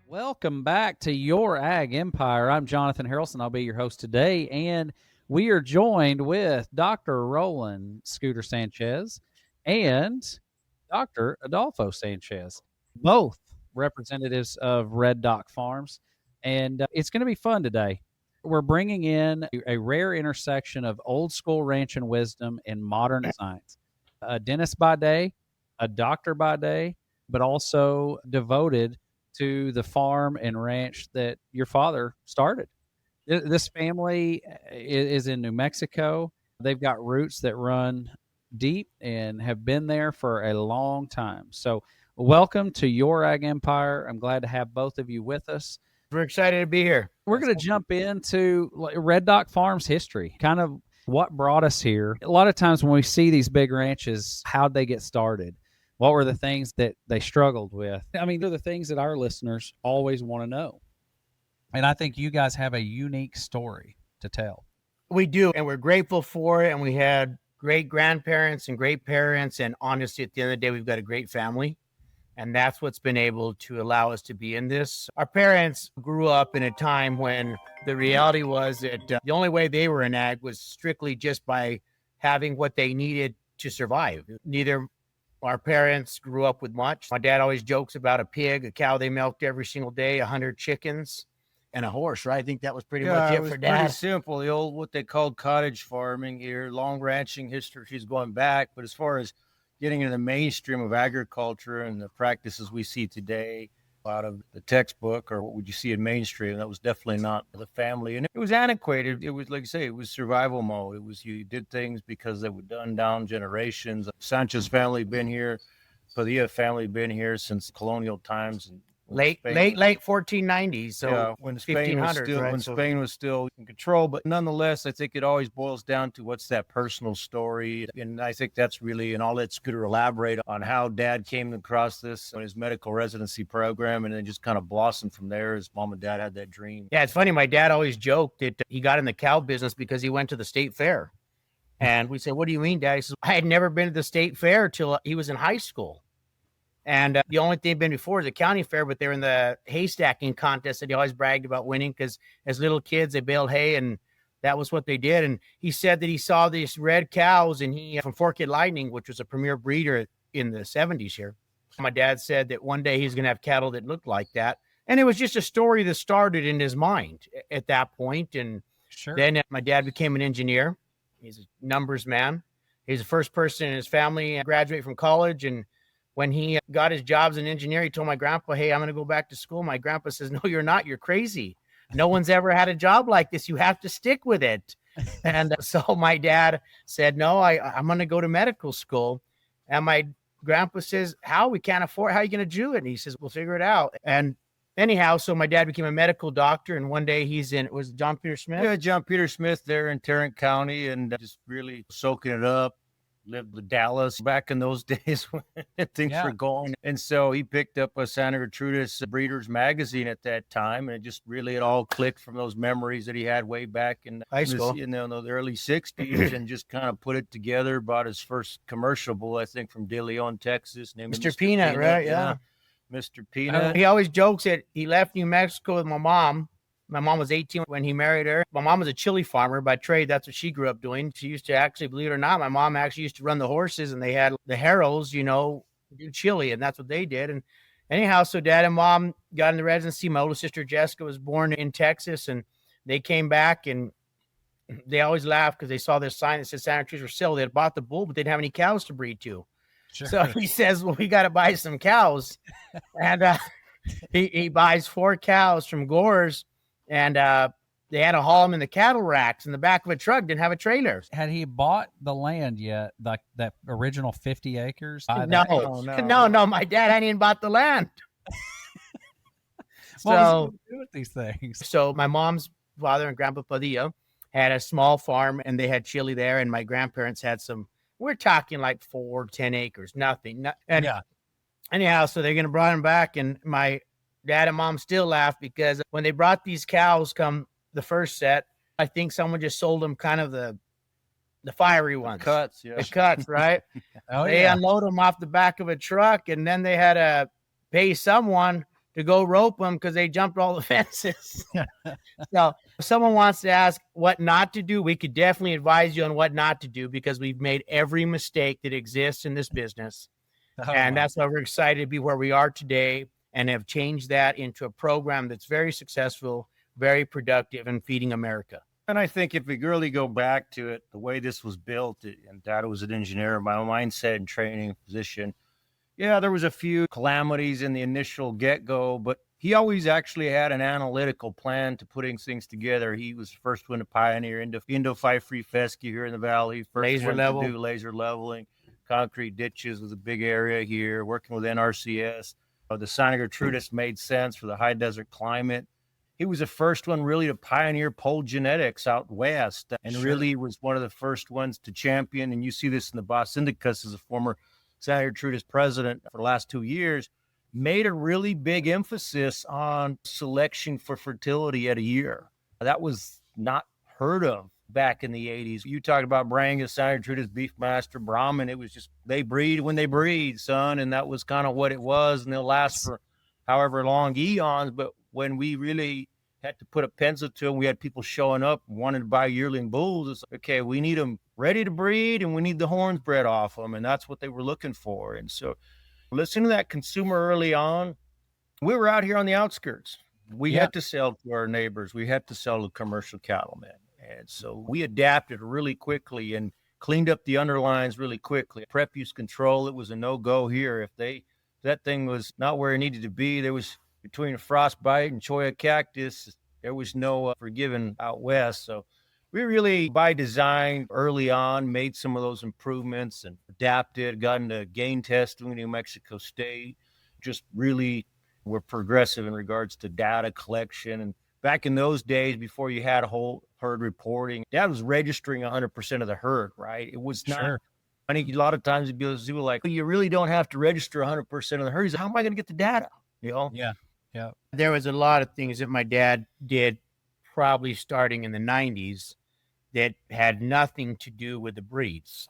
Welcome back to Your Ag Empire. I'm Jonathan Harrelson. I'll be your host today, and we are joined with Dr. Roland Scooter Sanchez and Dr. Adolfo Sanchez, both representatives of Red Dock Farms, and it's going to be fun today. We're bringing in a rare intersection of old school ranching wisdom and modern science. A dentist by day, a doctor by day, but also devoted to the farm and ranch that your father started. This family is in New Mexico. They've got roots that run deep and have been there for a long time. So welcome to Your Ag Empire. I'm glad to have both of you with us. We're excited to be here. We're going to jump into Red Dock Farms history, kind of what brought us here. A lot of times when we see these big ranches, how'd they get started? What were the things that they struggled with? I mean, they're the things that our listeners always want to know. And I think you guys have a unique story to tell. We do, and we're grateful for it. And we had great grandparents and great parents. And honestly, at the end of the day, we've got a great family. And that's what's been able to allow us to be in this. Our parents grew up in a time when the reality was that the only way they were in ag was strictly just by having what they needed to survive. Neither our parents grew up with much. My dad always jokes about a pig, a cow they milked every single day, 100 chickens, and a horse, right? I think that was pretty much it for Dad. Pretty simple. The old, what they called cottage farming here, long ranching history, she's going back. But as far as getting into the mainstream of agriculture and the practices we see today out of the textbook or what would you see in mainstream, that was definitely not the family. And it was antiquated. It was, like I say, it was survival mode. It was, you did things because they were done down generations. Sanchez family been here. Padilla family been here since colonial times. And late 1490s. So yeah, when Spain was still, right? Spain was still in control, but nonetheless, I think it always boils down to what's that personal story, and I think that's really, and I'll let Scooter elaborate on how Dad came across this in his medical residency program, and then just kind of blossomed from there. His mom and dad had that dream. Yeah, it's funny. My dad always joked that he got in the cow business because he went to the state fair, and we said, "What do you mean, Dad?" He says, "I had never been to the state fair till he was in high school." And the only thing been before is a county fair, but they're in the haystacking contest that he always bragged about winning because as little kids, they baled hay and that was what they did. And he said that he saw these red cows and he from Forked Lightning, which was a premier breeder in the 70s here. My dad said that one day he's going to have cattle that looked like that. And it was just a story that started in his mind at that point. And then my dad became an engineer. He's a numbers man. He's the first person in his family to graduate from college. And when he got his job as an engineer, he told my grandpa, "Hey, I'm going to go back to school." My grandpa says, "No, you're not. You're crazy. No one's ever had a job like this. You have to stick with it." And so my dad said, "No, I'm going to go to medical school." And my grandpa says, "How? We can't afford it. How are you going to do it?" And he says, "We'll figure it out." And anyhow, so my dad became a medical doctor. And one day it was John Peter Smith? Yeah, John Peter Smith there in Tarrant County and just really soaking it up. Lived in Dallas back in those days when things were going. And so he picked up a Santa Gertrudis Breeders magazine at that time. And it just really, it all clicked from those memories that he had way back in high school, the early 60s and just kind of put it together. Bought his first commercial, I think, from De Leon, Texas. Named Mr. Peanut, right? Yeah. Mr. Peanut. He always jokes that he left New Mexico with my mom. My mom was 18 when he married her. My mom was a chili farmer by trade. That's what she grew up doing. She used to actually, believe it or not, my mom actually used to run the horses and they had the Harrows, do chili. And that's what they did. And anyhow, so Dad and Mom got in the residency. My older sister, Jessica, was born in Texas and they came back and they always laughed because they saw this sign that said Santa Gertrudis for sale. They had bought the bull, but they didn't have any cows to breed to. Sure. So he says, "Well, we got to buy some cows." And he buys 4 cows from Gore's. And they had to haul them in the cattle racks in the back of a truck, didn't have a trailer. Had he bought the land yet, like that original 50 acres? No, my dad hadn't even bought the land. What was he doing with these things? So my mom's father and Grandpa Padilla had a small farm and they had chili there. And my grandparents had we're talking like 4, 10 acres, nothing. Anyhow, so they're going to bring him back. And my Dad and Mom still laugh because when they brought these cows come the first set, I think someone just sold them kind of the fiery ones. The cuts, right? They unload them off the back of a truck and then they had to pay someone to go rope them because they jumped all the fences. So if someone wants to ask what not to do, we could definitely advise you on what not to do, because we've made every mistake that exists in this business. And that's why we're excited to be where we are today and have changed that into a program that's very successful, very productive, and feeding America. And I think if we really go back to it, the way this was built, and Dad was an engineer, my mindset and training position, yeah, there was a few calamities in the initial get-go, but he always actually had an analytical plan to putting things together. He was the first one to pioneer Indo-5 free fescue here in the valley. First Laser one level. to do laser leveling. Concrete ditches was a big area here, working with NRCS. The Santa Gertrudis made sense for the high desert climate. He was the first one really to pioneer pole genetics out west, and really was one of the first ones to champion. And you see this in the Boss Indicus as a former Santa Gertrudis president for the last 2 years, made a really big emphasis on selection for fertility at a year. That was not heard of back in the 80s. You talked about Brangus, Santa Gertrudis, Beefmaster, Brahmin. It was just, they breed when they breed, son. And that was kind of what it was. And they'll last for however long, eons. But when we really had to put a pencil to them, we had people showing up wanting to buy yearling bulls. It's like, okay, we need them ready to breed and we need the horns bred off them. And that's what they were looking for. And so listening to that consumer early on, we were out here on the outskirts. We had to sell to our neighbors. We had to sell to commercial cattlemen. And so we adapted really quickly and cleaned up the underlines really quickly. Prep use control, it was a no-go here. If that thing was not where it needed to be, there was between a frostbite and cholla cactus, there was no forgiving out west. So we really, by design, early on, made some of those improvements and adapted, got into gain testing in New Mexico State, just really were progressive in regards to data collection. And back in those days, before you had a whole herd reporting, Dad was registering 100% of the herd, right? It was not. I think a lot of times people like, you really don't have to register 100% of the herd. He's like, how am I going to get the data? You know? Yeah. There was a lot of things that my dad did probably starting in the 90s that had nothing to do with the breeds.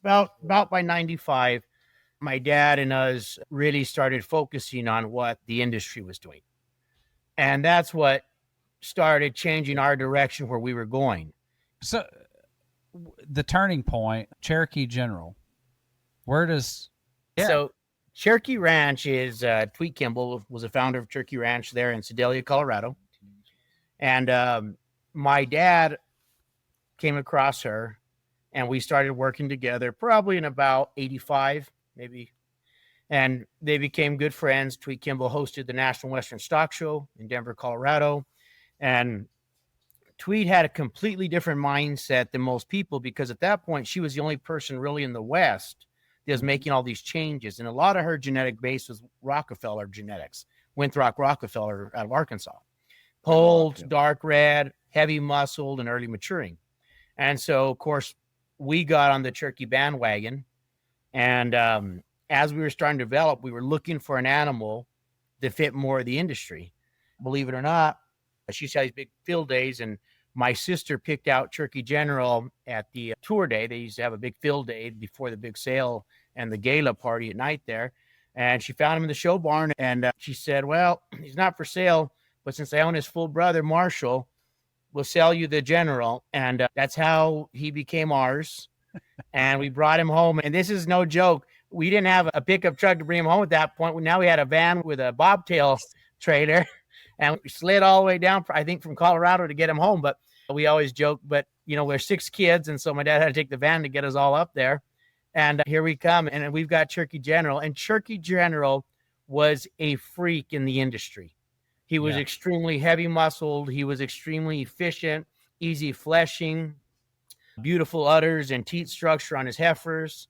About by 95, my dad and us really started focusing on what the industry was doing. And that's what started changing our direction where we were going. So the turning point, Cherokee General, where does... So Cherokee Ranch is, Tweet Kimball was a founder of Cherokee Ranch there in Sedalia, Colorado. And my dad came across her and we started working together probably in about 85, maybe. And they became good friends. Tweet Kimball hosted the National Western Stock Show in Denver, Colorado. And Tweet had a completely different mindset than most people, because at that point, she was the only person really in the West that was making all these changes. And a lot of her genetic base was Rockefeller genetics, Winthrop Rockefeller out of Arkansas. Polled, dark red, heavy muscled, and early maturing. And so, of course, we got on the Cherokee bandwagon. And as we were starting to develop, we were looking for an animal that fit more of the industry. Believe it or not, she used to have these big field days, and my sister picked out Cherokee General at the tour day. They used to have a big field day before the big sale and the gala party at night there. And she found him in the show barn, and she said, well, he's not for sale, but since I own his full brother, Marshall, we'll sell you the General. And that's how he became ours. And we brought him home. And this is no joke. We didn't have a pickup truck to bring him home at that point. Now we had a van with a bobtail trailer, and we slid all the way down, I think, from Colorado to get him home. But we always joke, but, you know, we're 6 kids. And so my dad had to take the van to get us all up there. And here we come. And we've got Cherokee General. And Cherokee General was a freak in the industry. He was extremely heavy muscled. He was extremely efficient, easy fleshing, beautiful udders and teat structure on his heifers.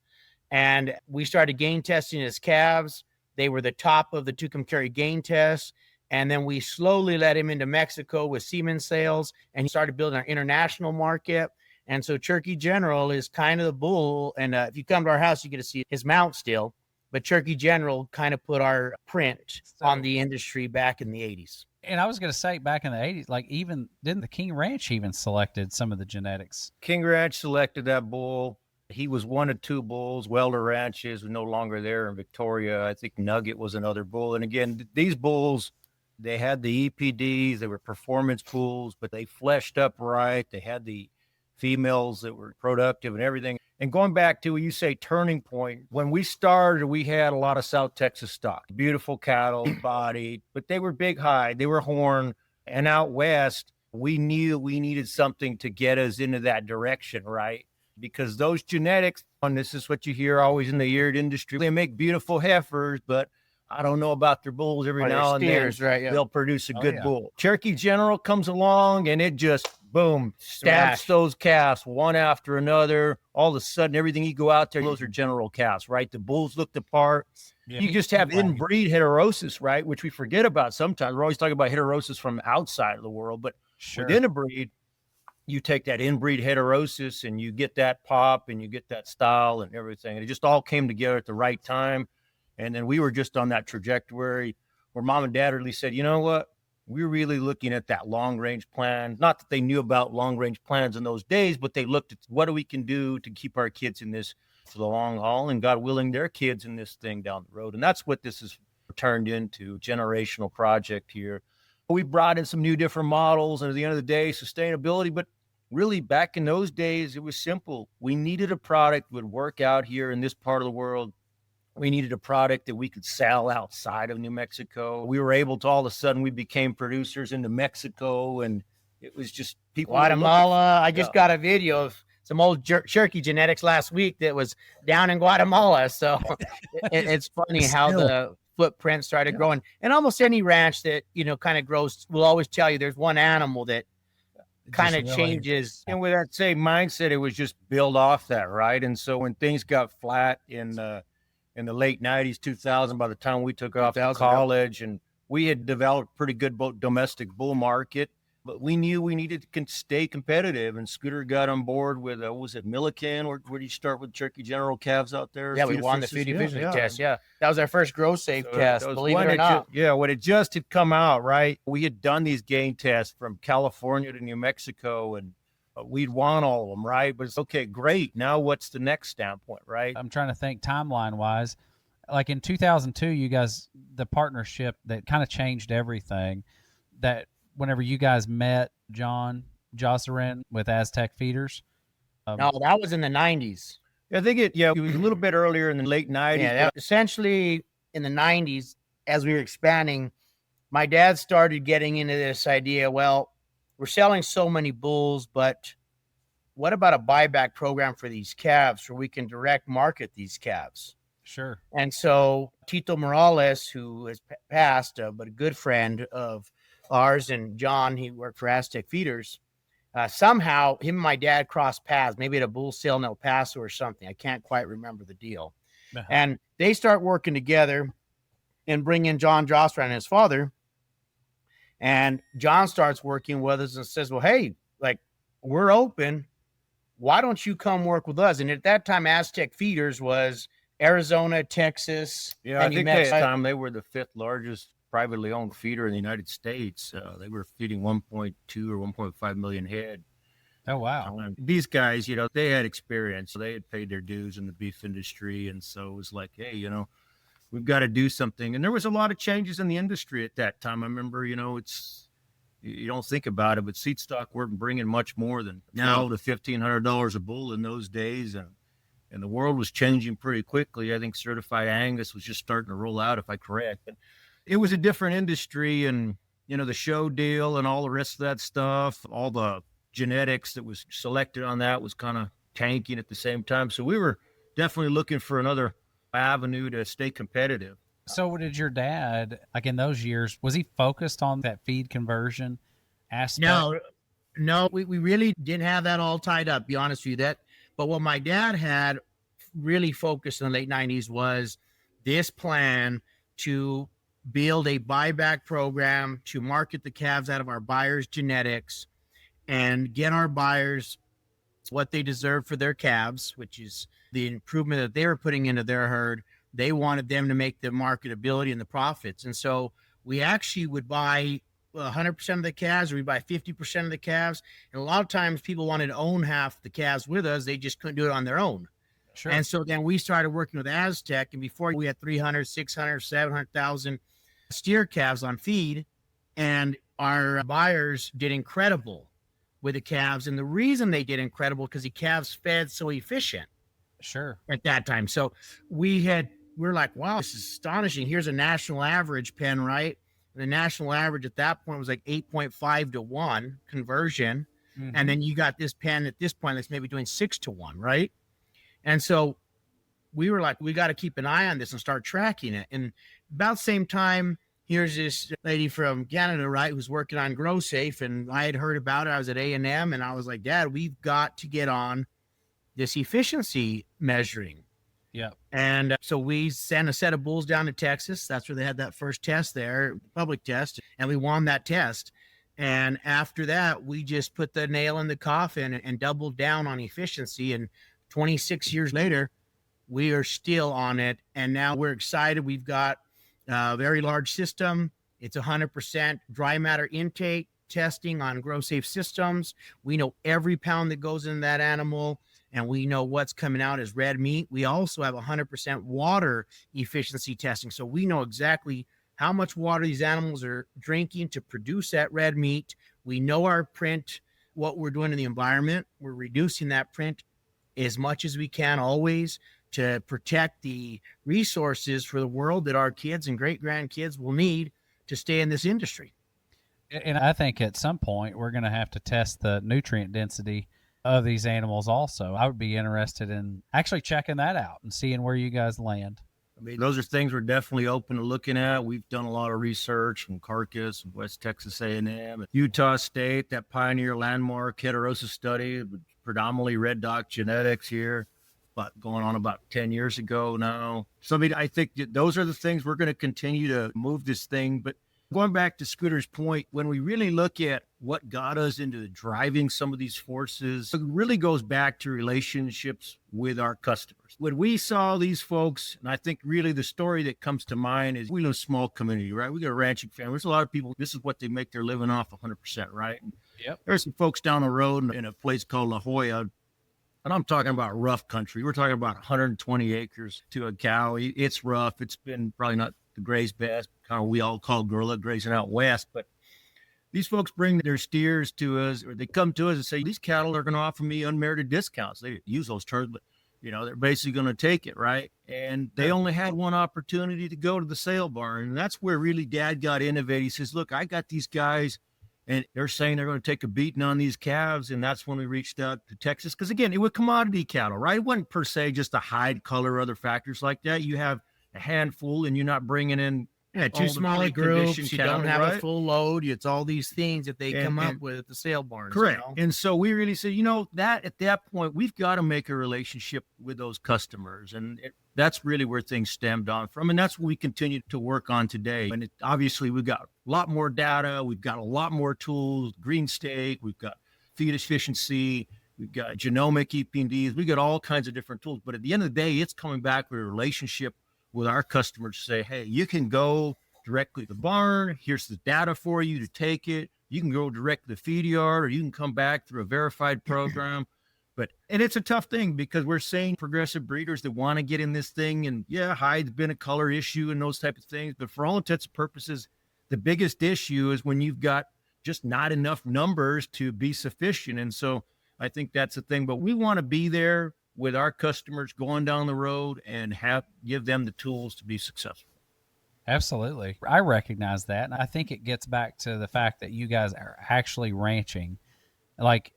And we started gain testing his calves. They were the top of the Tucumcari gain test. And then we slowly led him into Mexico with semen sales, and he started building our international market. And so Cherokee General is kind of the bull. And if you come to our house, you get to see his mount still. But Cherokee General kind of put our print on the industry back in the 80s. And I was going to say, back in the 80s, like, even didn't the King Ranch even selected some of the genetics? King Ranch selected that bull. He was one of 2 bulls. Welder Ranch is no longer there in Victoria. I think Nugget was another bull. And again, these bulls They had the EPDs, they were performance pools, but they fleshed up right. They had the females that were productive and everything. And going back to when you say turning point, when we started, we had a lot of South Texas stock, beautiful cattle, body, but they were big hide, they were horn. And out west, we knew we needed something to get us into that direction, right? Because those genetics, and this is what you hear always in the eared industry, they make beautiful heifers, but I don't know about their bulls. Every now and then right, yeah. they'll produce a good bull. Cherokee General comes along and it just, boom, stabs Smash. those calves one after another. All of a sudden, everything you go out there, those are General calves, right? The bulls looked the part. Yeah. You just have inbreed heterosis, right? Which we forget about sometimes. We're always talking about heterosis from outside of the world, but within a breed, you take that inbreed heterosis and you get that pop and you get that style and everything. And it just all came together at the right time. And then we were just on that trajectory where mom and dad really said, you know what? We're really looking at that long range plan. Not that they knew about long range plans in those days, but they looked at what we can do to keep our kids in this for the long haul, and God willing, their kids in this thing down the road. And that's what this has turned into, generational project here. We brought in some new different models, and at the end of the day, sustainability. But really, back in those days, it was simple. We needed a product that would work out here in this part of the world. We needed a product that we could sell outside of New Mexico. We were able to, all of a sudden, we became producers into Mexico, and it was just people. Guatemala. I just got a video of some old Cherokee genetics last week that was down in Guatemala. So it's funny how the footprint started growing. And almost any ranch that, kind of grows will always tell you there's one animal that kind of changes. And with that same mindset, it was just build off that, right? And so when things got flat in the late 90s, 2000, by the time we took off to college, and we had developed pretty good domestic bull market, but we knew we needed to stay competitive. And Scooter got on board with, was it Milliken? Or where did you start with Cherokee General calves out there? Yeah, we won the feed efficiency test. Yeah, that was our first grow safe test, believe it or not. When it just had come out, right? We had done these gain tests from California to New Mexico, and we'd won all of them, right? But it's okay, great. Now what's the next standpoint, right? I'm trying to think timeline wise. Like in 2002, you guys, the partnership that kind of changed everything, that whenever you guys met John Jocerin with Aztec Feeders. No, that was in the 90s. I think it was a little bit earlier in the late 90s. Yeah, essentially in the 90s, as we were expanding, my dad started getting into this idea, well, we're selling so many bulls, but what about a buyback program for these calves where we can direct market these calves? Sure. And so Tito Morales, who has passed, but a good friend of ours, and John, he worked for Aztec Feeders. Somehow, him and my dad crossed paths, maybe at a bull sale in El Paso or something. I can't quite remember the deal. Uh-huh. And they start working together and bring in John Jocerin and his father. And John starts working with us and says, well, hey, like, we're open. Why don't you come work with us? And at that time, Aztec Feeders was Arizona, Texas. Yeah, I think at that time they were the 5th largest privately owned feeder in the United States. They were feeding 1.2 or 1.5 million head. Oh, wow. These guys, they had experience. They had paid their dues in the beef industry. And so it was like, hey, we've got to do something. And there was a lot of changes in the industry at that time. I remember, you don't think about it, but seed stock weren't bringing much more than now to $1,500 a bull in those days. And the world was changing pretty quickly. I think certified Angus was just starting to roll out, if I'm correct. But it was a different industry, and, the show deal and all the rest of that stuff, all the genetics that was selected on that was kind of tanking at the same time. So we were definitely looking for another avenue to stay competitive. So did your dad, like in those years, was he focused on that feed conversion aspect? No, we really didn't have that all tied up, be honest with you. But what my dad had really focused in the late 90s was this plan to build a buyback program to market the calves out of our buyers' genetics and get our buyers what they deserve for their calves, which is the improvement that they were putting into their herd. They wanted them to make the marketability and the profits. And so we actually would buy 100% of the calves, or we buy 50% of the calves. And a lot of times people wanted to own half the calves with us. They just couldn't do it on their own. Sure. And so then we started working with Aztec, and before we had 300, 600, 700,000 steer calves on feed. And our buyers did incredible with the calves. And the reason they did incredible because the calves fed so efficient. Sure. At that time. So we're like, wow, this is astonishing. Here's a national average pen, right? The national average at that point was like 8.5 to 1 conversion. Mm-hmm. And then you got this pen at this point that's maybe doing 6 to 1, right? And so we were like, we got to keep an eye on this and start tracking it. And about the same time, here's this lady from Canada, right, who's working on Grow Safe. And I had heard about it. I was at A&M and I was like, Dad, we've got to get on this efficiency measuring. Yeah. And so we sent a set of bulls down to Texas. That's where they had that first test there, public test, and we won that test. And after that, we just put the nail in the coffin and doubled down on efficiency. And 26 years later, we are still on it. And now we're excited. We've got a very large system. It's 100% dry matter intake testing on Grow Safe systems. We know every pound that goes in that animal, and we know what's coming out as red meat. We also have 100% water efficiency testing. So we know exactly how much water these animals are drinking to produce that red meat. We know our print, what we're doing in the environment. We're reducing that print as much as we can always to protect the resources for the world that our kids and great grandkids will need to stay in this industry. And I think at some point we're going to have to test the nutrient density of these animals also. I would be interested in actually checking that out and seeing where you guys land. I mean, those are things we're definitely open to looking at. We've done a lot of research from Carcass, West Texas A&M, Utah State, that pioneer landmark heterosis study, predominantly red dot genetics here, but going on about 10 years ago now. So, I mean, I think that those are the things we're going to continue to move this thing. But going back to Scooter's point, when we really look at what got us into driving some of these forces, it really goes back to relationships with our customers. When we saw these folks, and I think really the story that comes to mind is we live in a small community, right? We got a ranching family. There's a lot of people, this is what they make their living off 100%, right? Yep. There's some folks down the road in a place called La Jolla, and I'm talking about rough country. We're talking about 120 acres to a cow. It's rough. It's been probably not the graze best, kind of we all call gorilla grazing out west. But these folks bring their steers to us, or they come to us and say, these cattle are going to offer me unmerited discounts. They use those terms, but they're basically going to take it, right? And they only had one opportunity to go to the sale barn. And that's where really Dad got innovative. He says, look, I got these guys, and they're saying they're going to take a beating on these calves. And that's when we reached out to Texas. Because again, it was commodity cattle, right? It wasn't per se just a hide, color, other factors like that. You have a handful and you're not bringing in too small a groups, you cattle, don't have right? a full load. It's all these things that they come up with at the sale barns. Correct. And so we really said, that at that point, we've got to make a relationship with those customers. And that's really where things stemmed on from. And that's what we continue to work on today. And obviously, we've got a lot more data. We've got a lot more tools, green steak. We've got feed efficiency. We've got genomic EPDs. We got all kinds of different tools. But at the end of the day, it's coming back with a relationship with our customers to say, hey, you can go directly to the barn. Here's the data for you to take it. You can go direct to the feed yard, or you can come back through a verified program. And it's a tough thing because we're seeing progressive breeders that want to get in this thing. And yeah, hide's been a color issue and those type of things. But for all intents and purposes, the biggest issue is when you've got just not enough numbers to be sufficient. And so I think that's the thing. But we want to be there with our customers going down the road and give them the tools to be successful. Absolutely. I recognize that. And I think it gets back to the fact that you guys are actually ranching. Like,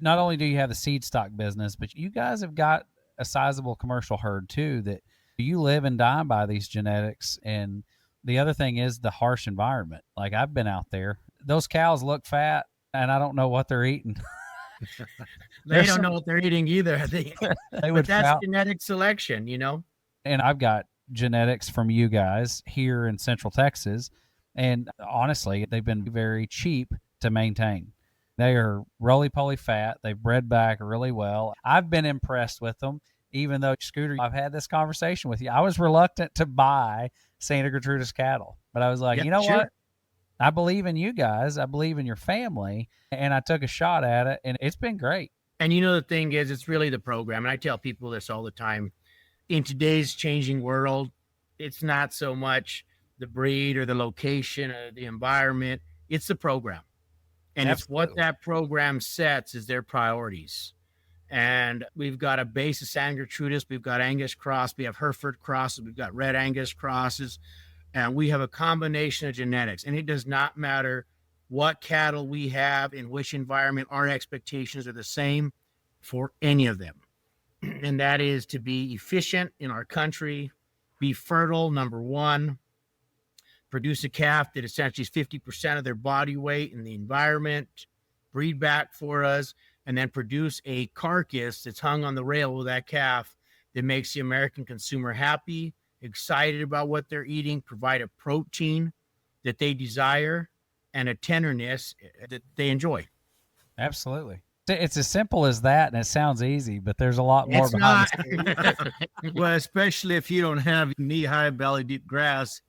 not only do you have the seed stock business, but you guys have got a sizable commercial herd too, that you live and die by these genetics. And the other thing is the harsh environment. Like, I've been out there. Those cows look fat, and I don't know what they're eating. They don't know what they're eating either. But that's genetic selection, And I've got genetics from you guys here in Central Texas. And honestly, they've been very cheap to maintain. They are roly-poly fat. They've bred back really well. I've been impressed with them, even though, Scooter, I've had this conversation with you. I was reluctant to buy Santa Gertrudis cattle, but I was like, what? I believe in you guys. I believe in your family. And I took a shot at it, and it's been great. And the thing is, it's really the program. And I tell people this all the time. In today's changing world, it's not so much the breed or the location or the environment. It's the program. And it's what that program sets as their priorities. And we've got a base of Santa Gertrudis. We've got Angus cross. We have Hereford crosses. We've got red Angus crosses. And we have a combination of genetics. And it does not matter what cattle we have, in which environment. Our expectations are the same for any of them. And that is to be efficient in our country, be fertile, number one, produce a calf that essentially is 50% of their body weight in the environment, breed back for us, and then produce a carcass that's hung on the rail with that calf that makes the American consumer happy, excited about what they're eating, provide a protein that they desire, and a tenderness that they enjoy. Absolutely. It's as simple as that, and it sounds easy, but there's a lot more behind it. Well, especially if you don't have knee-high, belly-deep grass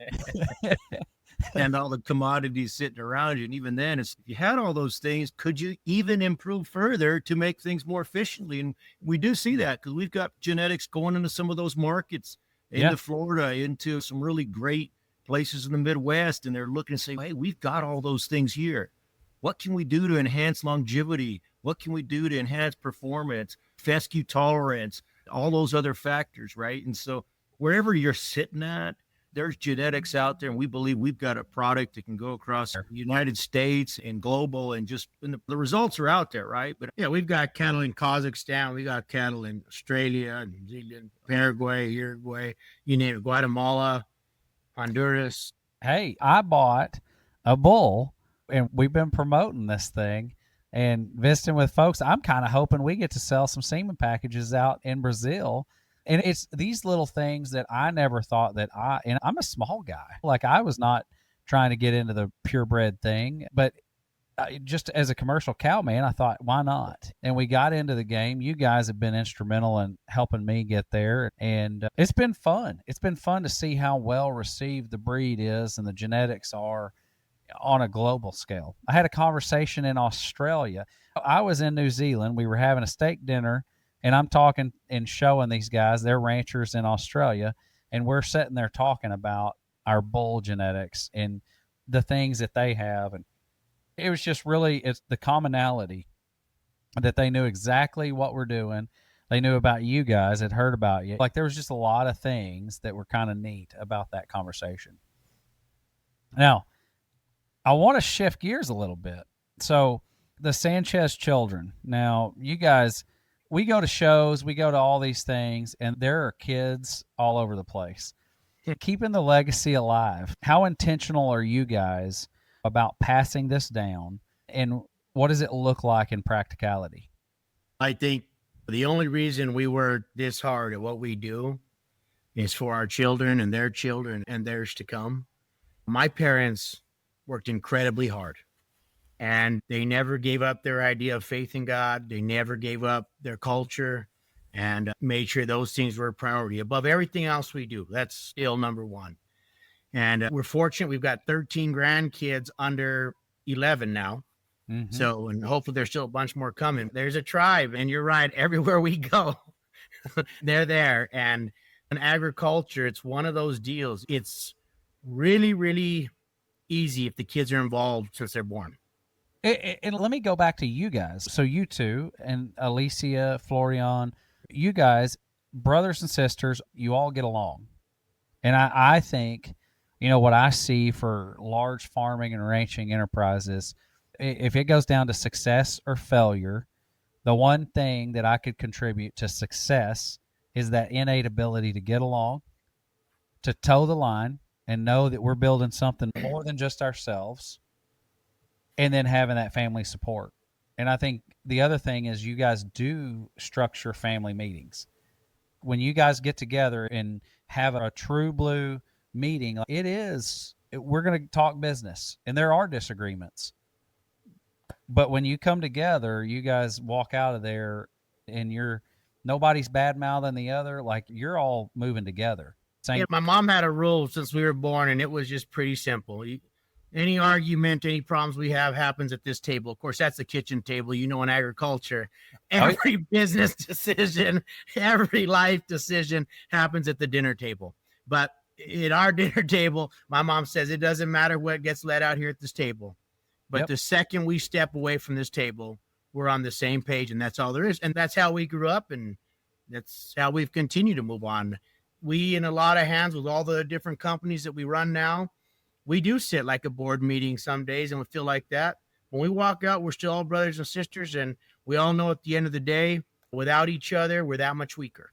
and all the commodities sitting around you. And even then, if you had all those things, could you even improve further to make things more efficiently? And we do see that because we've got genetics going into some of those markets, into Florida, into some really great places in the Midwest, and they're looking to say, hey, we've got all those things here. What can we do to enhance longevity? What can we do to enhance performance, fescue tolerance, all those other factors, right? And so wherever you're sitting at, there's genetics out there, and we believe we've got a product that can go across the United States and global, and the results are out there, right? But yeah, we've got cattle in Kazakhstan, we got cattle in Australia, New Zealand, Paraguay, Uruguay, you name it, Guatemala, Honduras. Hey, I bought a bull, and we've been promoting this thing and visiting with folks. I'm kind of hoping we get to sell some semen packages out in Brazil. And it's these little things that I never thought that and I'm a small guy. Like, I was not trying to get into the purebred thing, but just as a commercial cow man, I thought, why not? And we got into the game. You guys have been instrumental in helping me get there. And it's been fun. It's been fun to see how well received the breed is and the genetics are on a global scale. I had a conversation in Australia. I was in New Zealand. We were having a steak dinner, and I'm talking and showing these guys, they're ranchers in Australia, and we're sitting there talking about our bull genetics and the things that they have. And it was just really, it's the commonality that they knew exactly what we're doing. They knew about you guys, had heard about you. Like, there was just a lot of things that were kind of neat about that conversation. Now, I want to shift gears a little bit. So the Sanchez children, now you guys, we go to shows, we go to all these things, and there are kids all over the place. Keeping the legacy alive, how intentional are you guys about passing this down, and what does it look like in practicality? I think the only reason we work this hard at what we do is for our children and their children and theirs to come. My parents worked incredibly hard, and they never gave up their idea of faith in God. They never gave up their culture, and made sure those things were a priority above everything else we do. That's still number one. And we're fortunate. We've got 13 grandkids under 11 now. Mm-hmm. So, and hopefully there's still a bunch more coming. There's a tribe, and you're right, everywhere we go, they're there. And in agriculture, it's one of those deals. It's really, really easy if the kids are involved since they're born. And let me go back to you guys. So you two, and Alicia, Florian, you guys, brothers and sisters, you all get along. And I think, what I see for large farming and ranching enterprises, if it goes down to success or failure, the one thing that I could contribute to success is that innate ability to get along, to toe the line, and know that we're building something more than just ourselves, and then having that family support. And I think the other thing is you guys do structure family meetings. When you guys get together and have a true blue meeting, we're going to talk business, and there are disagreements. But when you come together, you guys walk out of there and nobody's bad mouthing the other. Like, you're all moving together. Yeah, my mom had a rule since we were born, and it was just pretty simple. Any argument, any problems we have happens at this table. Of course, that's the kitchen table. In agriculture, every business decision, every life decision happens at the dinner table. But at our dinner table, my mom says it doesn't matter what gets let out here at this table. But Yep. the second we step away from this table, we're on the same page, and that's all there is. And that's how we grew up, and that's how we've continued to move on. We, in a lot of hands with all the different companies that we run now, we do sit like a board meeting some days and we feel like that. When we walk out, we're still all brothers and sisters, and we all know at the end of the day, without each other, we're that much weaker.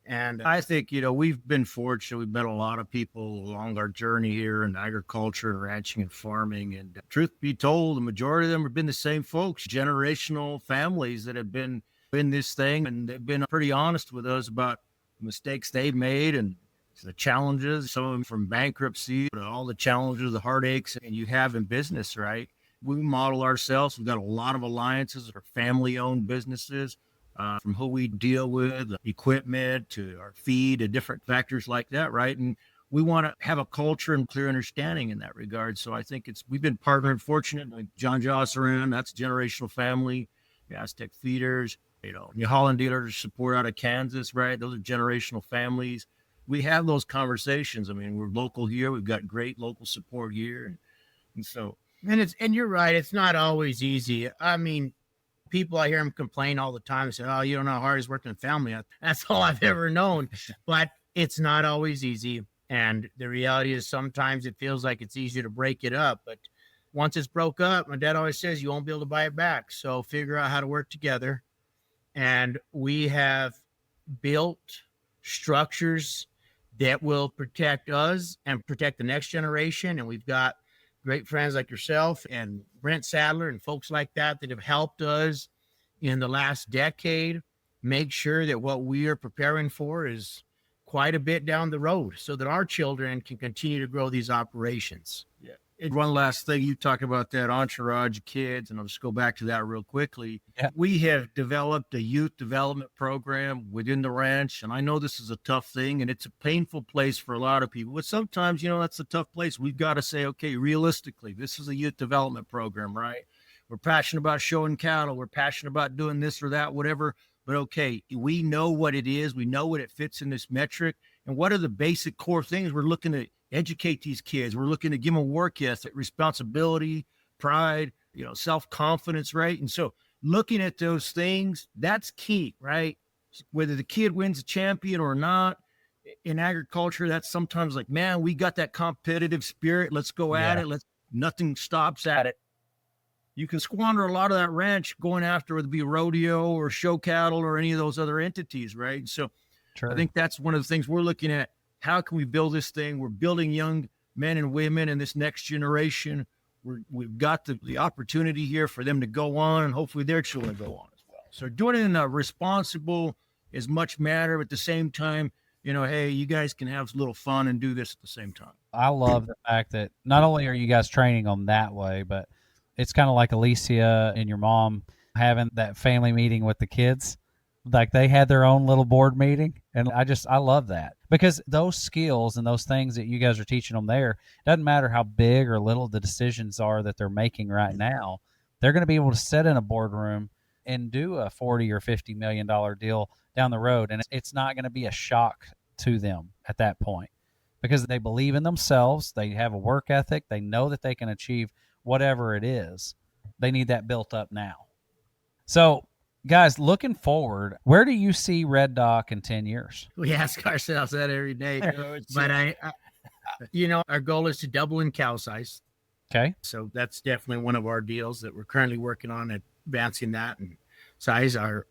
And I think, we've been fortunate. We've met a lot of people along our journey here in agriculture and ranching and farming. And truth be told, the majority of them have been the same folks, generational families that have been in this thing. And they've been pretty honest with us about the mistakes they've made and the challenges, some of them from bankruptcy, to all the challenges, the heartaches and you have in business, right? We model ourselves. We've got a lot of alliances that are family-owned businesses. From who we deal with, equipment to our feed, to different factors like that, right? And we want to have a culture and clear understanding in that regard. So I think we've been partnered, fortunate, like John Josserin, that's generational family, the Aztec feeders, New Holland dealers support out of Kansas, right? Those are generational families. We have those conversations. I mean, we're local here. We've got great local support here. And so. And you're right. It's not always easy. I mean, people, I hear them complain all the time and say, oh, you don't know how hard it's working in family. That's all I've ever known. But it's not always easy. And the reality is sometimes it feels like it's easier to break it up. But once it's broke up, my dad always says you won't be able to buy it back. So figure out how to work together. And we have built structures that will protect us and protect the next generation. And we've got great friends like yourself and Brent Sadler and folks like that have helped us in the last decade make sure that what we are preparing for is quite a bit down the road so that our children can continue to grow these operations. Yeah. And one last thing, you talk about that entourage of kids, and I'll just go back to that real quickly. Yeah. We have developed a youth development program within the ranch, and I know this is a tough thing, and it's a painful place for a lot of people. But sometimes, that's a tough place. We've got to say, okay, realistically, this is a youth development program, right? We're passionate about showing cattle. We're passionate about doing this or that, whatever. But okay, we know what it is. We know what it fits in this metric. And what are the basic core things we're looking to educate these kids? We're looking to give them a work ethic, responsibility, pride, self-confidence, right? And so looking at those things, that's key, right? Whether the kid wins a champion or not in agriculture, that's sometimes like, man, we got that competitive spirit. Let's go at it. Nothing stops at it. You can squander a lot of that ranch going after whether it be rodeo or show cattle or any of those other entities, right? So True. I think that's one of the things we're looking at. How can we build this thing? We're building young men and women in this next generation. We've got the opportunity here for them to go on, and hopefully their children go on as well. So doing it in a responsible as much matter, but at the same time, hey, you guys can have a little fun and do this at the same time. I love the fact that not only are you guys training them that way, but it's kind of like Alicia and your mom having that family meeting with the kids. Like they had their own little board meeting. And I love that because those skills and those things that you guys are teaching them there, doesn't matter how big or little the decisions are that they're making right now. They're going to be able to sit in a boardroom and do a $40 or $50 million deal down the road. And it's not going to be a shock to them at that point because they believe in themselves. They have a work ethic. They know that they can achieve whatever it is. They need that built up now. So, guys, looking forward, where do you see Red Doc in 10 years? We ask ourselves that every day. But our goal is to double in cow size. Okay. So that's definitely one of our deals that we're currently working on, advancing that and size. Our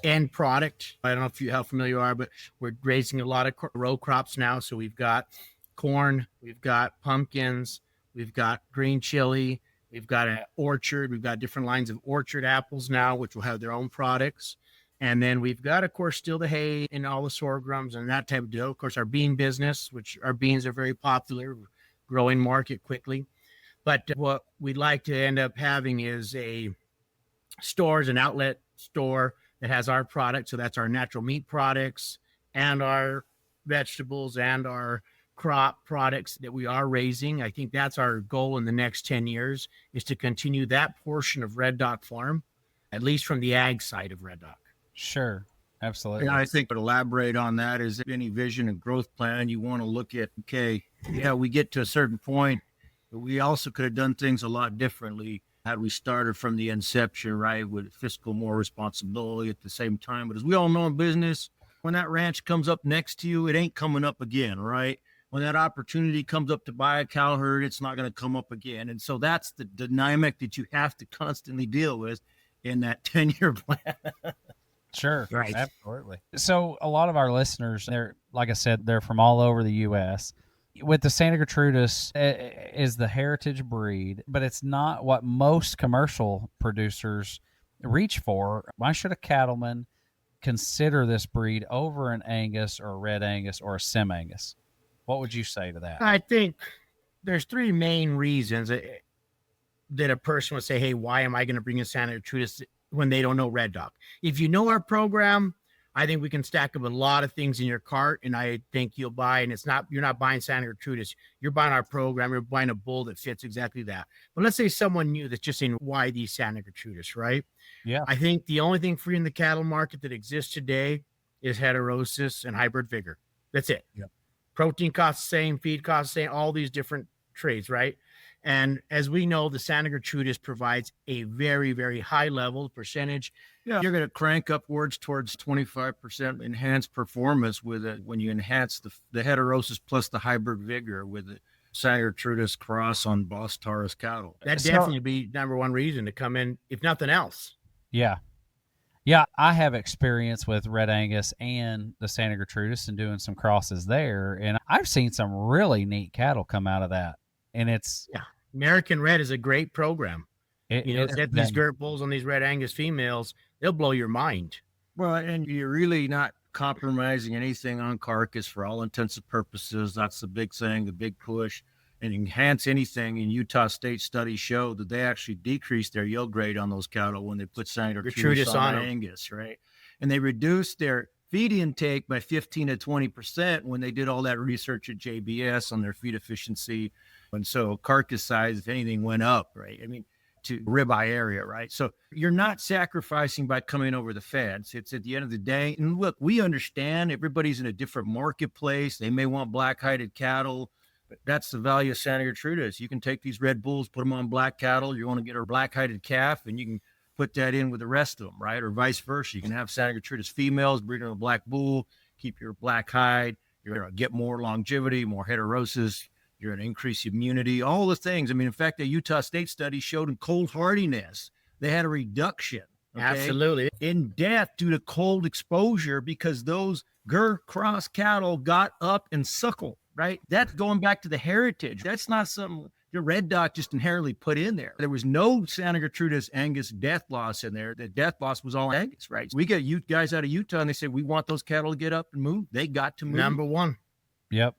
end product, I don't know how familiar you are, but we're raising a lot of row crops now. So we've got corn, we've got pumpkins, we've got green chili, we've got an orchard. We've got different lines of orchard apples now, which will have their own products. And then we've got, of course, still the hay and all the sorghums and that type of deal. Of course, our bean business, which our beans are very popular, growing market quickly. But what we'd like to end up having is an outlet store that has our product. So that's our natural meat products and our vegetables and our crop products that we are raising. I think that's our goal in the next 10 years is to continue that portion of Red Doc Farm, at least from the ag side of Red Doc. Sure. Absolutely. And I think to elaborate on that is any vision and growth plan you want to look at, okay, yeah, we get to a certain point But we also could have done things a lot differently had we started from the inception, right, with fiscal more responsibility at the same time. But as we all know in business, when that ranch comes up next to you, it ain't coming up again, right? When that opportunity comes up to buy a cow herd, it's not going to come up again. And so that's the dynamic that you have to constantly deal with in that 10-year plan. Sure. Right. Absolutely. So a lot of our listeners, they're, like I said, they're from all over the U.S. With the Santa Gertrudis is the heritage breed, but it's not what most commercial producers reach for. Why should a cattleman consider this breed over an Angus or a Red Angus or a Sim Angus? What would you say to that? I think there's three main reasons that a person would say, hey, why am I going to bring in Santa Gertrudis when they don't know Red Dog? If you know our program, I think we can stack up a lot of things in your cart, and I think you'll buy, and you're not buying Santa Gertrudis. You're buying our program. You're buying a bull that fits exactly that. But let's say someone new that's just saying, why these Santa Gertrudis, right? Yeah. I think the only thing for you in the cattle market that exists today is heterosis and hybrid vigor. That's it. Yeah. Protein costs the same, feed costs the same, all these different trades, right? And as we know, the Santa Gertrudis provides a very, very high level percentage. Yeah, you're going to crank upwards towards 25% enhanced performance with it when you enhance the heterosis plus the hybrid vigor with the Santa Gertrudis cross on Boss Taurus cattle. That'd definitely be number one reason to come in, if nothing else. Yeah. Yeah, I have experience with Red Angus and the Santa Gertrudis and doing some crosses there, and I've seen some really neat cattle come out of that. And it's American Red is a great program. Set these girt bulls on these Red Angus females, they'll blow your mind. Well, and you're really not compromising anything on carcass for all intents and purposes. That's the big thing, the big push. And enhance anything. In Utah State studies show that they actually decreased their yield grade on those cattle when they put Santa Gertrudis on Angus, right? And they reduced their feed intake by 15 to 20% when they did all that research at JBS on their feed efficiency. And so carcass size, if anything, went up, right? I mean, to ribeye area, right? So you're not sacrificing by coming over the fence. It's at the end of the day. And look, we understand everybody's in a different marketplace. They may want black-hided cattle. That's the value of Santa Gertrudis. You can take these red bulls, put them on black cattle. You want to get a black-hided calf, and you can put that in with the rest of them, right? Or vice versa. You can have Santa Gertrudis females breeding a black bull, keep your black hide. You're going to get more longevity, more heterosis. You're going to increase immunity, all the things. I mean, in fact, a Utah State study showed in cold hardiness, they had a reduction. Okay, Absolutely. in death due to cold exposure because those cross cattle got up and suckled. Right? That's going back to the heritage. That's not something your Red Dog just inherently put in there. There was no Santa Gertrudis Angus death loss in there. The death loss was all Angus, right? So we get guys out of Utah and they say, we want those cattle to get up and move. They got to move. Number one. Yep.